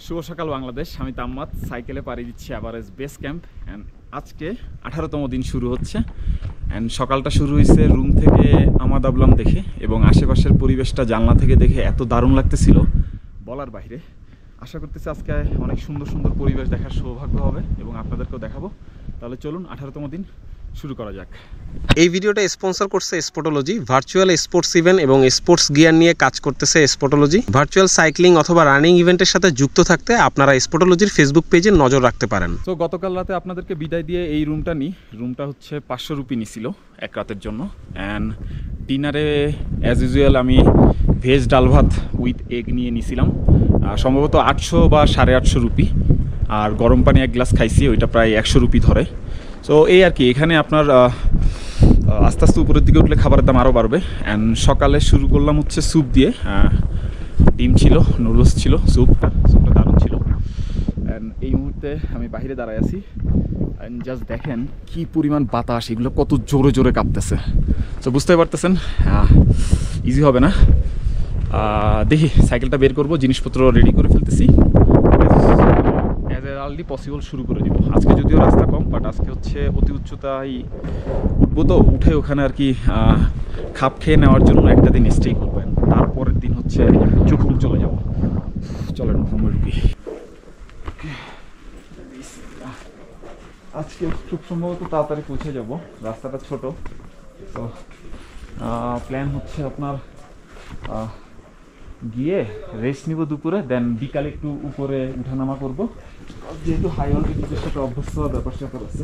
শুভ সকাল বাংলাদেশ। আমি তাম্মাদ সাইকেলে পাড়ি দিচ্ছি এভারেস্ট বেস ক্যাম্প। অ্যান্ড আজকে 18তম দিন শুরু হচ্ছে। অ্যান্ড সকালটা শুরু হয়েছে রুম থেকে আমাদাবলাম দেখে, এবং আশেপাশের পরিবেশটা জানলা থেকে দেখে এত দারুণ লাগতেছিল বলার বাইরে। আশা করতেছি আজকে অনেক সুন্দর সুন্দর পরিবেশ দেখার সৌভাগ্য হবে এবং আপনাদেরকেও দেখাবো। তাহলে চলুন 18তম দিন শুরু করা যাক। এই ভিডিওটা স্পন্সর করছে স্পোর্টোলজি। ভার্চুয়াল স্পোর্টস ইভেন্ট এবং স্পোর্টস গিয়ার নিয়ে কাজ করতেছে স্পোর্টোলজি। ভার্চুয়াল সাইক্লিং অথবা রানিং ইভেন্টের সাথে যুক্ত থাকতে আপনারা স্পোর্টোলজির ফেসবুক পেজে নজর রাখতে পারেন। তো গতকাল রাতে আপনাদেরকে বিদায় দিয়ে এই রুমটা নিই। রুমটা হচ্ছে 500 রুপি নিছিল এক রাতের জন্য। অ্যান্ড ডিনারে অ্যাজ ইউজুয়াল আমি ভেজ ডাল ভাত উইথ এগ নিয়ে নিছিলাম, সম্ভবত 800 বা 850 রুপি। আর গরম পানি এক গ্লাস খাইছি, ওইটা প্রায় 100 রুপি ধরে। সো এই আর কি, এখানে আপনার আস্তে আস্তে উপরের দিকে উঠলে খাবারের দাম আরও বাড়বে। অ্যান্ড সকালে শুরু করলাম হচ্ছে স্যুপ দিয়ে। ডিম ছিল, নুডলস ছিল, স্যুপটা দারুণ ছিল। অ্যান্ড এই মুহূর্তে আমি বাইরে দাঁড়ায় আছি। অ্যান্ড জাস্ট দেখেন কি পরিমাণ বাতাস, এগুলো কত জোরে জোরে কাঁপতেছে। তো বুঝতে পারতেছেন ইজি হবে না। দেখি সাইকেলটা বের করবো, জিনিসপত্র রেডি করে ফেলতেছি। আর্লি পসিবল শুরু করে দিব। আজকে যদিও রাস্তা কম, বাট আজকে হচ্ছে অতি উচ্চতায় উঠবো, তো উঠে ওখানে আর কি খাপ খেয়ে নেওয়ার জন্য একটা দিন স্টে করবেন। তারপরের দিন হচ্ছে চুকুল চলে যাব। চলেন রুমে ঢুকি। আজকে খুব সম্ভবত তাড়াতাড়ি পৌঁছে যাব, রাস্তাটা ছোট। তো প্ল্যান হচ্ছে আপনার গিয়ে রেস্ট নিব দুপুরে, দেন বিকালে একটু উপরে উঠানামা করব, যেহেতু হাই অল্টিটিউডের সাথে অভ্যস্ত হওয়ার ব্যাপার স্যাপার আছে।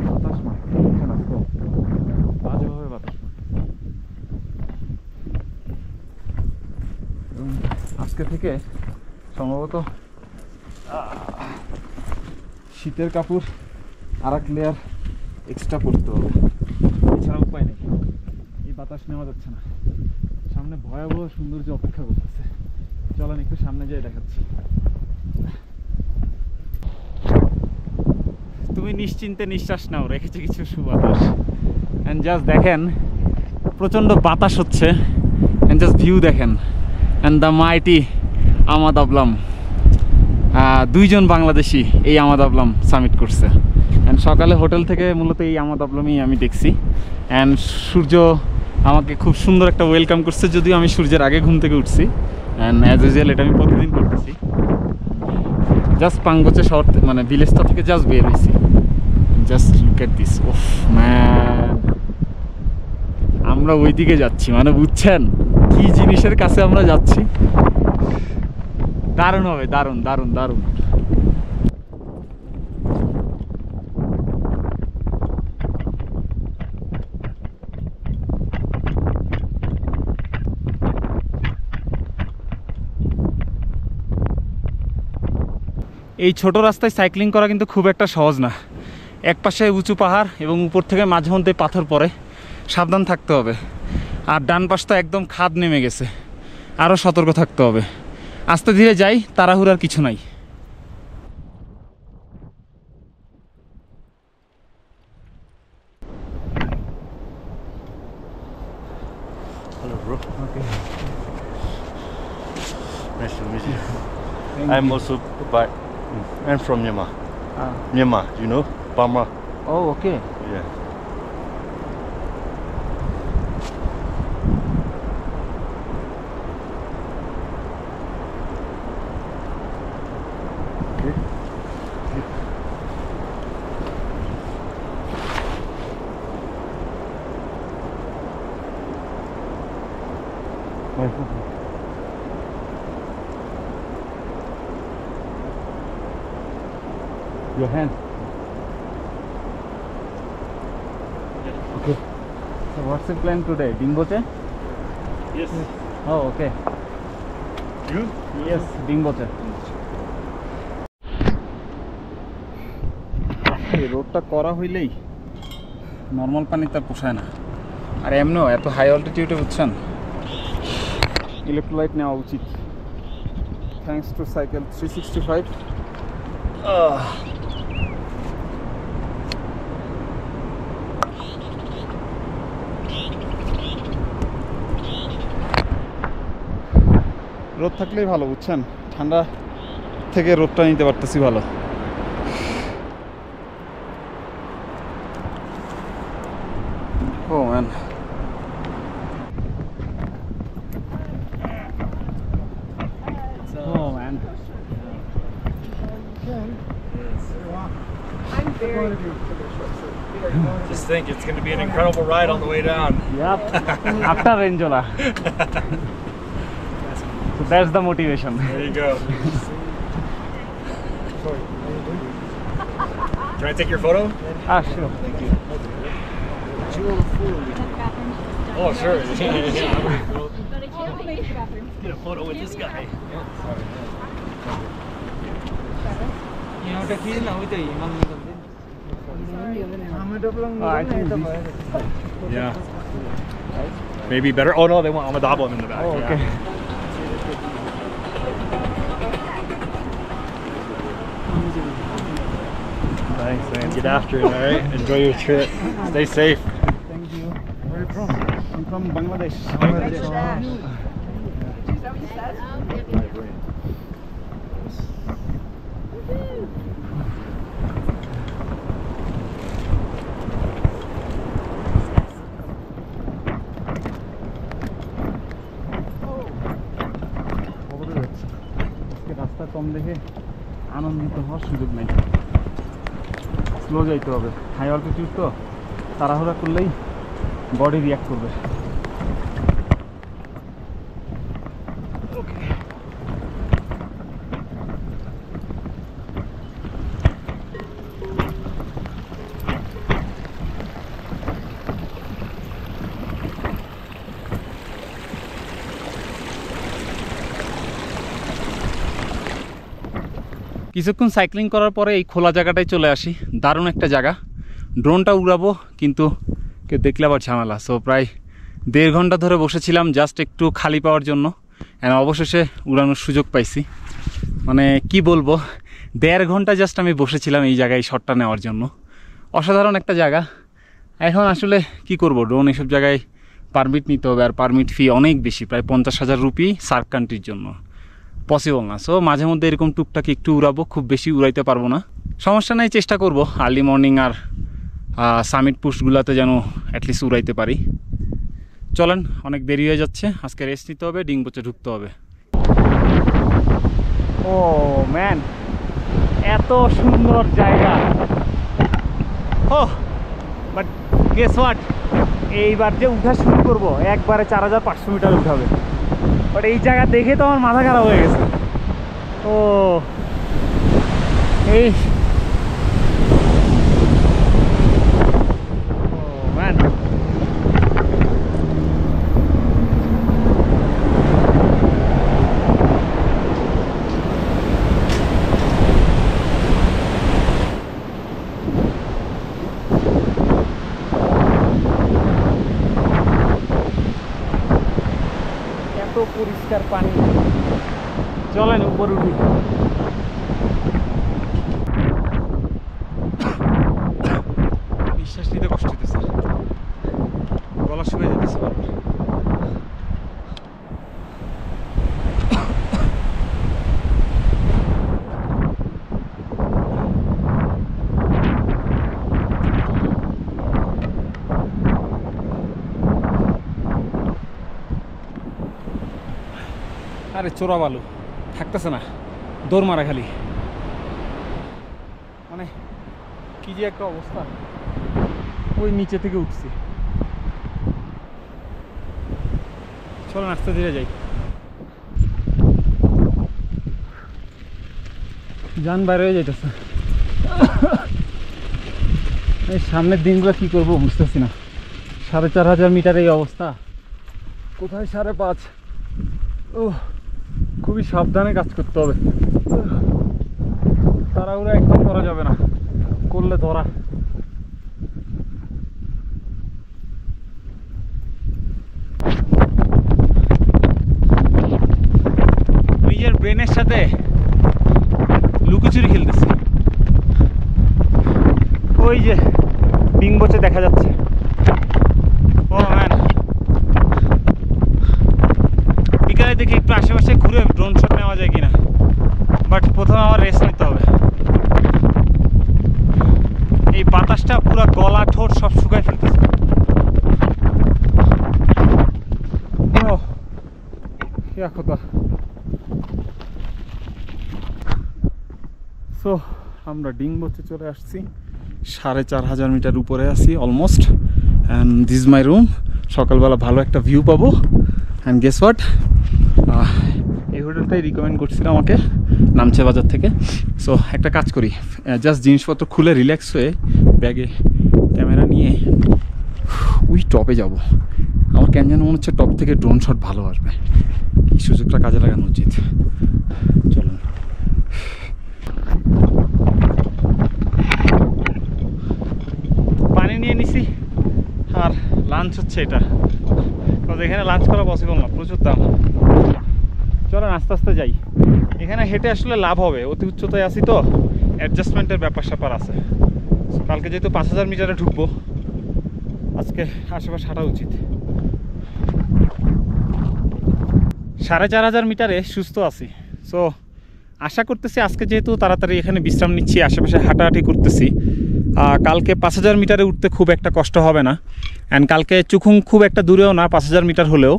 বাতাস বাজেভাবে বাতাস। আজকে থেকে সম্ভবত শীতের কাপড় আর এক লেয়ার এক্সট্রা পরতে হবে, এছাড়া উপায় নেই। এই বাতাস নেওয়া যাচ্ছে না। সামনে ভয়াবহ সৌন্দর্য অপেক্ষা করতেছে। চলেন একটু সামনে যেয়ে দেখাচ্ছি। তুমি নিশ্চিন্তে নিঃশ্বাস নাও, রেখেছে কিছু সুবাতাস। অ্যান্ড জাস্ট দেখেন প্রচণ্ড বাতাস হচ্ছে। অ্যান্ড জাস্ট ভিউ দেখেন। And the mighty Ama Dablam. 2 জন বাংলাদেশি এই আমাদাবলাম সামিট করছে। অ্যান্ড সকালে হোটেল থেকে মূলত এই আমাদাবলামই আমি দেখছি। অ্যান্ড সূর্য আমাকে খুব সুন্দর একটা ওয়েলকাম করছে, যদিও আমি সূর্যের আগে ঘুম থেকে উঠছি। অ্যান্ড অ্যাজ ইউজুয়াল এটা আমি প্রতিদিন করতেছি। জাস্ট পাঙ্গোচে শহর মানে ভিলেজটা থেকে জাস্ট বের হয়েছি। Just look at this. Of man, আমরা ওইদিকে যাচ্ছি, মানে বুঝছেন কি জিনিসের কাছে আমরা যাচ্ছি। দারুণ হবে, দারুণ দারুণ দারুণ। এই ছোট রাস্তায় সাইক্লিং করা কিন্তু খুব একটা সহজ না। এক পাশে উঁচু পাহাড় এবং উপর থেকে মাঝে মধ্যে পাথর পড়ে, সাবধান থাকতে হবে। আর ডান পাশটা একদম খাদ নেমে গেছে, আরও সতর্ক থাকতে হবে। আস্তে ধীরে যাই, তাড়াহুড়ার কিছু নাই। Hello, bro. Okay. Nice to meet you. I'm I'm from Myanmar. Myanmar, you know, Burma. Oh, okay. Yeah. Okay. Your hand. Okay. So what's the plan today? Dimboche? Yes. Oh, okay. You? Yes, Dimboche. এই রোডটা করা হইলেই normal পানিতে পোষায় না। আর এমনিও এত high অল্টিটিউডে বুঝছেন ইলেকট্রোলাইট নেওয়া উচিত। থ্যাঙ্কস টু সাইকেল 365 রোদ থাকলেই ভালো, বুঝছেন, ঠান্ডা থেকে রোদটা নিতে পারতেছি ভালো। ও man, Oh man. Just think, it's going to be an incredible ride on the way down. Yep. After Ranjola. So that's the motivation. There you go. Can I take your photo? Ah, sure. Oh, sure. Get a photo with this guy. Yeah. Maybe better. Oh no, they want Amadabo in the back. Oh, okay. Yeah. Thanks, man. Get after it, all right? Enjoy your trip. Stay safe. Thank you. Where are you from? I'm from Bangladesh. রাস্তা কম দেখে আনন্দিত হওয়ার সুযোগ নেই, slow যাইতে হবে। High altitude তো তাড়াহুড়া করলেই বডি রিয়াক্ট করবে। কিছুক্ষণ সাইক্লিং করার পরে এই খোলা জায়গাটায় চলে আসি। দারুণ একটা জায়গা, ড্রোনটা উড়াবো কিন্তু কেউ দেখলে আবার ঝামেলা। সো প্রায় 1.5 ঘন্টা ধরে বসেছিলাম জাস্ট একটু খালি পাওয়ার জন্য, অ্যান্ড অবশেষে উড়ানোর সুযোগ পাইছি। মানে কি বলবো, 1.5 ঘন্টা জাস্ট আমি বসেছিলাম এই জায়গায় শটটা নেওয়ার জন্য। অসাধারণ একটা জায়গা। এখন আসলে কি করব, ড্রোন এসব জায়গায় পারমিট নিতে হবে, আর পারমিট ফি অনেক বেশি, প্রায় 50,000 রুপি সার্ক কান্ট্রির জন্য, পসিবল না। সো মাঝে মধ্যে এরকম টুকটাক একটু উড়াবো, খুব বেশি উড়াইতে পারবো না, সমস্যা নেই, চেষ্টা করব আর্লি মর্নিং আর সামিট পুস্টগুলোতে যেন অ্যাটলিস্ট উড়াইতে পারি। চলেন, অনেক দেরি হয়ে যাচ্ছে, আজকে রেস্ট নিতে হবে, ডিংবোচে ঢুকতে হবে। ও ম্যান, এত সুন্দর জায়গা। ও বাট গেস হোয়াট, এইবার যে উঠা শুরু করব একবারে 4500 মিটার উঠাবে, বাট এই জায়গা দেখে তো আমার মাথা খারাপ হয়ে গেছে। ও এই ম্যান, এত পরিষ্কার পানি। চলেন উপর উঠি। নিঃশ্বাস নিতে কষ্ট হইতেছে, গলা শুকিয়ে যেতেছে বারবার। আরে চোরা বালু থাকতেছে না, দৌড় মারা খালি, মানে কি যে একটা অবস্থা। ওই নিচে থেকে উঠছি, চলো আস্তে ধীরে যাই। যান বাইরে হয়ে যাইতেছে। এই সামনের দিনগুলো কি করবো বুঝতেছি না। 4500 মিটার এই অবস্থা, কোথায় 5.5। ও খুবই সাবধানে কাজ করতে হবে, তাড়াহুড়া একদম করা যাবে না, করলে ধরা। নিজের ব্রেনের সাথে লুকোচুরি খেলতেছি। ওই যে ডিংবোচে দেখা যাচ্ছে। ও ম্যান, বিকালে দেখি একটু আশেপাশে ঘুরে এখন আমার রেস্ট নিতে হবে। এই বাতাসটা পুরো গলা ঠোঁট সব শুকায় ফেলতেছে। সো আমরা ডিংবোচে চলে আসছি, 4500 মিটার উপরে আছি almost, and this my room. সকালবেলা ভালো একটা ভিউ পাবো। অ্যান্ড গেস হোয়াট, এই হোটেলটাই রিকমেন্ড করছিল আমাকে নামচে বাজার থেকে। সো একটা কাজ করি, জাস্ট জিনিসপত্র খুলে রিল্যাক্স হয়ে ব্যাগে ক্যামেরা নিয়ে ওই টপে যাব। আমার কেন যেন মনে হচ্ছে টপ থেকে ড্রোন শট ভালো আসবে, এই সুযোগটা কাজে লাগানো উচিত। চলুন। পানি নিয়ে নিছি আর লাঞ্চ হচ্ছে এটা, কারণ এখানে লাঞ্চ করা পসিবল না, প্রচুর দাম। চলেন আস্তে আস্তে যাই। এখানে হেঁটে আসলে লাভ হবে, অতি উচ্চতায় আছি তো, অ্যাডজাস্টমেন্টের ব্যাপার স্যাপার আছে। কালকে যেহেতু 5000 মিটারে ঢুকবো, আজকে আশেপাশে হাঁটা উচিত। 4500 মিটারে সুস্থ আছি। সো আশা করতেছি আজকে যেহেতু তাড়াতাড়ি এখানে বিশ্রাম নিচ্ছি, আশেপাশে হাঁটাহাঁটি করতেছি, কালকে 5000 মিটারে উঠতে খুব একটা কষ্ট হবে না। অ্যান্ড কালকে চুখুং খুব একটা দূরেও না, 5000 মিটার হলেও।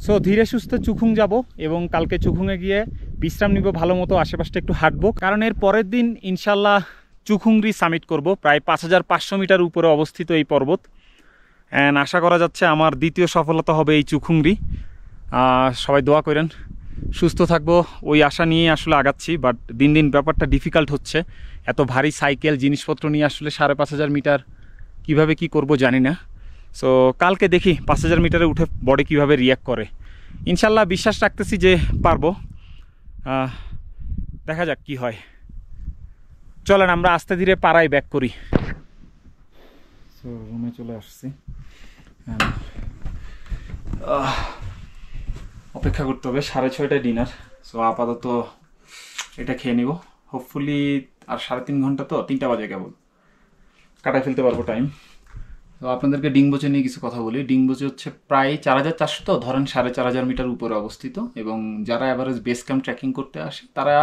সো ধীরে সুস্থে চুখুং যাব এবং কালকে চুখুংয়ে গিয়ে বিশ্রাম নিব ভালো মতো, আশেপাশটা একটু হাঁটবো, কারণ এর পরের দিন ইনশাল্লাহ চুখুংরি সামিট করব। প্রায় 5500 মিটার উপরে অবস্থিত এই পর্বত। অ্যান্ড আশা করা যাচ্ছে আমার দ্বিতীয় সফলতা হবে এই চুখুংরি। সবাই দোয়া করেন, সুস্থ থাকবো ওই আশা নিয়ে আসলে আগাচ্ছি। বাট দিন দিন ব্যাপারটা ডিফিকাল্ট হচ্ছে, এত ভারী সাইকেল জিনিসপত্র নিয়ে আসলে 5500 মিটার কীভাবে কি করব জানি না। সো কালকে দেখি 5000 মিটারে উঠে বডি কীভাবে রিয়াক্ট করে। ইনশাল্লাহ বিশ্বাস রাখতেছি যে পারবো, দেখা যাক কি হয়। চলেন আমরা আস্তে ধীরে পাড়ায় ব্যাক করি। সো রুমে চলে আসছি, অপেক্ষা করতে হবে, 6:30টায় ডিনার। সো আপাতত এটা খেয়ে নিব, হোপফুলি আর 3.5 ঘন্টা, তো 3টা বাজে কেবল কাটায় ফেলতে পারবো টাইম। তো আপনাদেরকে ডিংবোচে নিয়ে কিছু কথা বলি। ডিংবোচে হচ্ছে প্রায় 4400, তো ধরেন 4500 মিটার উপরে অবস্থিত। এবং যারা অ্যাভারেজ বেস ক্যাম্প ট্রেকিং করতে আসে তারা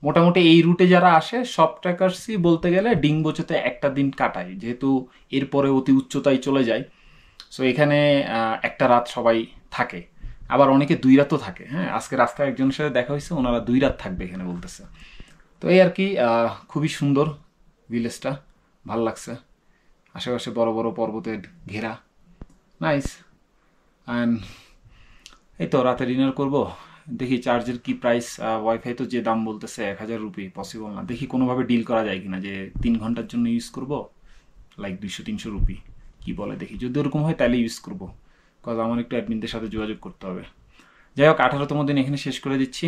মোটামুটি এই রুটে যারা আসে সব ট্রেকার্সই বলতে গেলে ডিংবোচেতে একটা দিন কাটায়, যেহেতু এরপরে অতি উচ্চতায় চলে যায়। সো এখানে একটা রাত সবাই থাকে, আবার অনেকে 2 রাতও থাকে। হ্যাঁ, আজকে রাস্তায় একজনের সাথে দেখা হয়েছে, ওনারা 2 রাত থাকবে এখানে বলতেছে। তো এই আর কি, খুবই সুন্দর ভিলেজটা, ভাল লাগছে। আশেপাশে বড় বড় পর্বতের ঘেরা, নাইস। অ্যান্ড এই তো রাতে ডিনার করব। দেখি চার্জের কি প্রাইস, ওয়াইফাই তো যে দাম বলতেছে 1000 রুপি, পসিবল না। দেখি কোনোভাবে ডিল করা যায় কিনা, যে 3 ঘন্টার জন্য ইউজ করব, লাইক 200-300 রুপি কি বলে, দেখি যদি ওরকম হয় তাহলে ইউজ করবো, কজ আমার একটু অ্যাডমিনদের সাথে যোগাযোগ করতে হবে। যাই হোক, 18তম দিন এখানে শেষ করে দিচ্ছি।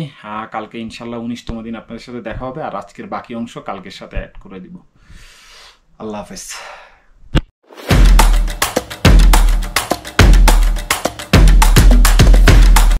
কালকে ইনশাল্লাহ 19তম দিন আপনাদের সাথে দেখা হবে, আর আজকের বাকি অংশ কালকের সাথে অ্যাড করে দিব। আল্লাহ হাফেজ।